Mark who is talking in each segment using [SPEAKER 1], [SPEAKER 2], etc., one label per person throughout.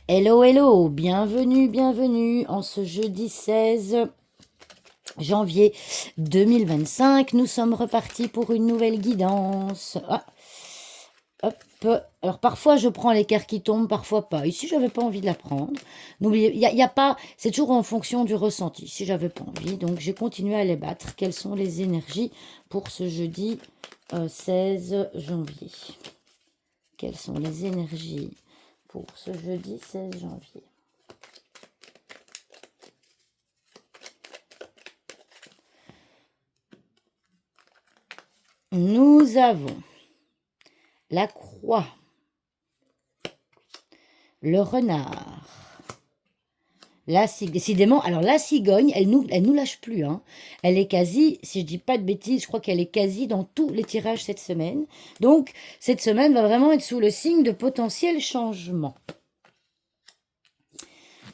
[SPEAKER 1] Hello, hello, bienvenue, bienvenue en ce jeudi 16 janvier 2025. Nous sommes repartis pour une nouvelle guidance. Ah, hop. Alors parfois je prends l'équerre qui tombe, parfois pas. Ici j'avais pas envie de la prendre. N'oubliez, y a pas, c'est toujours en fonction du ressenti. Si j'avais pas envie, donc j'ai continué à les battre. Quelles sont les énergies pour ce jeudi 16 janvier? Quelles sont les énergies pour ce jeudi 16 janvier? Nous avons la croix, le renard, décidément, alors la cigogne, elle nous lâche plus, hein. Elle est quasi, si je dis pas de bêtises, je crois qu'elle est quasi dans tous les tirages cette semaine. Donc, cette semaine va vraiment être sous le signe de potentiels changements.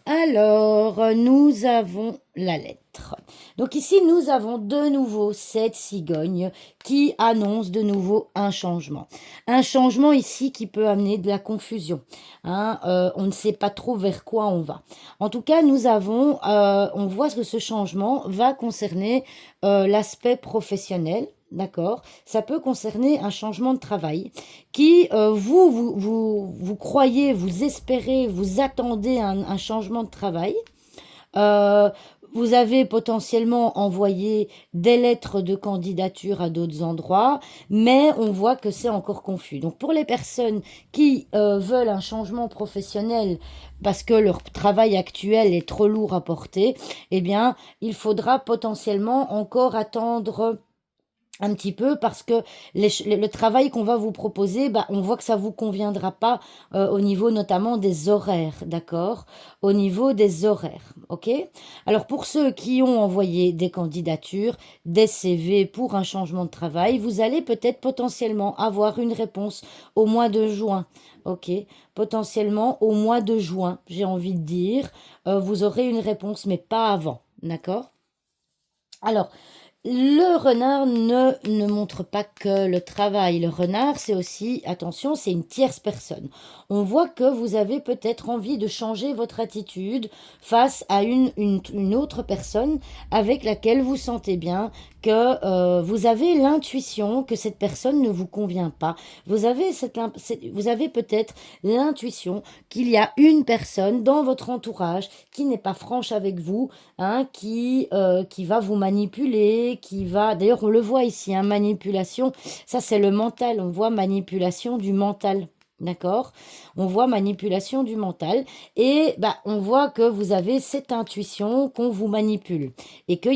[SPEAKER 1] Alors, nous avons la lettre. Donc ici, nous avons de nouveau cette cigogne qui annonce de nouveau un changement. Un changement ici qui peut amener de la confusion. Hein, on ne sait pas trop vers quoi on va. En tout cas, on voit que ce changement va concerner l'aspect professionnel. D'accord. Ça peut concerner un changement de travail qui, vous croyez, vous espérez, vous attendez un changement de travail. Euh, Vous avez potentiellement envoyé des lettres de candidature à d'autres endroits, mais on voit que c'est encore confus. Donc pour les personnes qui veulent un changement professionnel parce que leur travail actuel est trop lourd à porter, eh bien, il faudra potentiellement encore attendre un petit peu parce que le travail qu'on va vous proposer, bah, on voit que ça vous conviendra pas au niveau notamment des horaires, d'accord? Au niveau des horaires, ok? Alors pour ceux qui ont envoyé des candidatures, des CV pour un changement de travail, vous allez peut-être potentiellement avoir une réponse au mois de juin, ok? Potentiellement au mois de juin, j'ai envie de dire, vous aurez une réponse, mais pas avant, d'accord? Alors, le renard ne montre pas que le travail. Le renard, c'est aussi, attention, c'est une tierce personne. On voit que vous avez peut-être envie de changer votre attitude face à une autre personne avec laquelle vous sentez bien que vous avez l'intuition que cette personne ne vous convient pas. Vous avez peut-être l'intuition qu'il y a une personne dans votre entourage qui n'est pas franche avec vous, hein, qui va vous manipuler, qui va... D'ailleurs, on le voit ici, hein, manipulation, ça c'est le mental, on voit manipulation du mental. D'accord? On voit manipulation du mental et bah, on voit que vous avez cette intuition qu'on vous manipule et que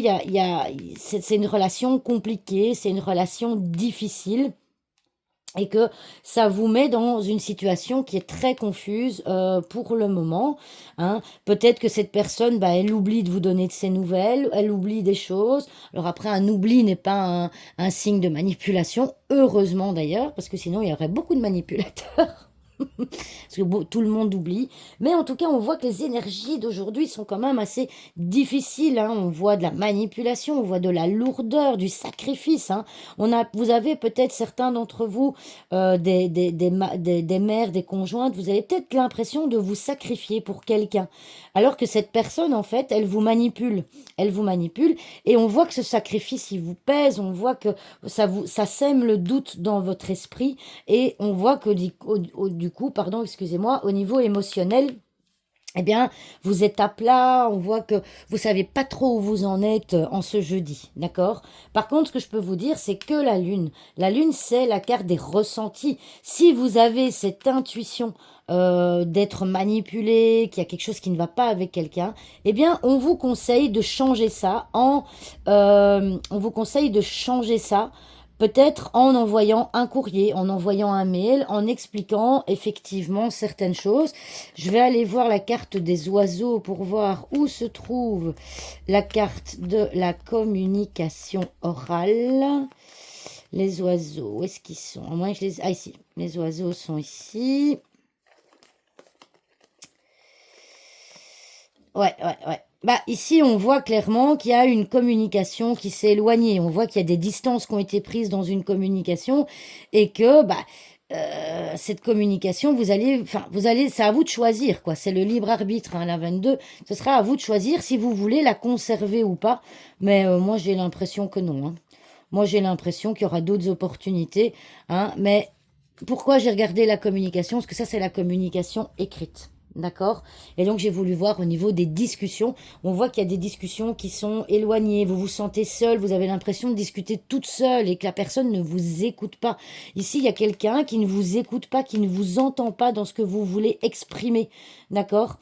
[SPEAKER 1] c'est une relation compliquée, c'est une relation difficile et que ça vous met dans une situation qui est très confuse pour le moment. Hein. Peut-être que cette personne, bah, elle oublie de vous donner de ses nouvelles, elle oublie des choses. Alors après, un oubli n'est pas un signe de manipulation, heureusement d'ailleurs, parce que sinon il y aurait beaucoup de manipulateurs. Parce que tout le monde oublie. Mais en tout cas, on voit que les énergies d'aujourd'hui sont quand même assez difficiles. Hein. On voit de la manipulation, on voit de la lourdeur, du sacrifice. Hein. Vous avez peut-être certains d'entre vous, des mères, des conjointes, vous avez peut-être l'impression de vous sacrifier pour quelqu'un. Alors que cette personne, en fait, elle vous manipule. Elle vous manipule. Et on voit que ce sacrifice, il vous pèse. On voit que ça sème le doute dans votre esprit. Et on voit que du coup, pardon, excusez-moi, au niveau émotionnel, eh bien, vous êtes à plat, on voit que vous savez pas trop où vous en êtes en ce jeudi, d'accord? Par contre, ce que je peux vous dire, c'est que la lune, c'est la carte des ressentis. Si vous avez cette intuition d'être manipulé, qu'il y a quelque chose qui ne va pas avec quelqu'un, eh bien, on vous conseille de changer ça on vous conseille de changer ça peut-être en envoyant un courrier, en envoyant un mail, en expliquant effectivement certaines choses. Je vais aller voir la carte des oiseaux pour voir où se trouve la carte de la communication orale. Les oiseaux, où est-ce qu'ils sont? À moins que je les... Ah, ici. Les oiseaux sont ici. Ouais, ouais, ouais. Bah, ici, on voit clairement qu'il y a une communication qui s'est éloignée. On voit qu'il y a des distances qui ont été prises dans une communication et que bah, cette communication, vous allez, c'est à vous de choisir, quoi. C'est le libre arbitre, hein, la 22. Ce sera à vous de choisir si vous voulez la conserver ou pas. Mais moi, j'ai l'impression que non, hein. Moi, j'ai l'impression qu'il y aura d'autres opportunités, hein. Mais pourquoi j'ai regardé la communication? Parce que ça, c'est la communication écrite. D'accord? Et donc, j'ai voulu voir au niveau des discussions. On voit qu'il y a des discussions qui sont éloignées. Vous vous sentez seul. Vous avez l'impression de discuter toute seule et que la personne ne vous écoute pas. Ici, il y a quelqu'un qui ne vous écoute pas, qui ne vous entend pas dans ce que vous voulez exprimer. D'accord?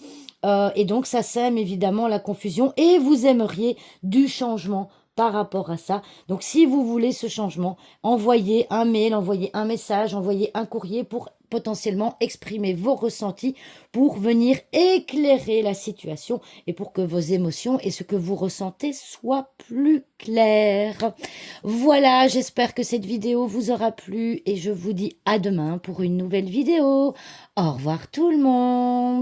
[SPEAKER 1] Et donc, ça sème évidemment la confusion. Et vous aimeriez du changement par rapport à ça. Donc, si vous voulez ce changement, envoyez un mail, envoyez un message, envoyez un courrier pour potentiellement exprimer vos ressentis, pour venir éclairer la situation et pour que vos émotions et ce que vous ressentez soient plus clairs. Voilà, j'espère que cette vidéo vous aura plu et je vous dis à demain pour une nouvelle vidéo. Au revoir tout le monde.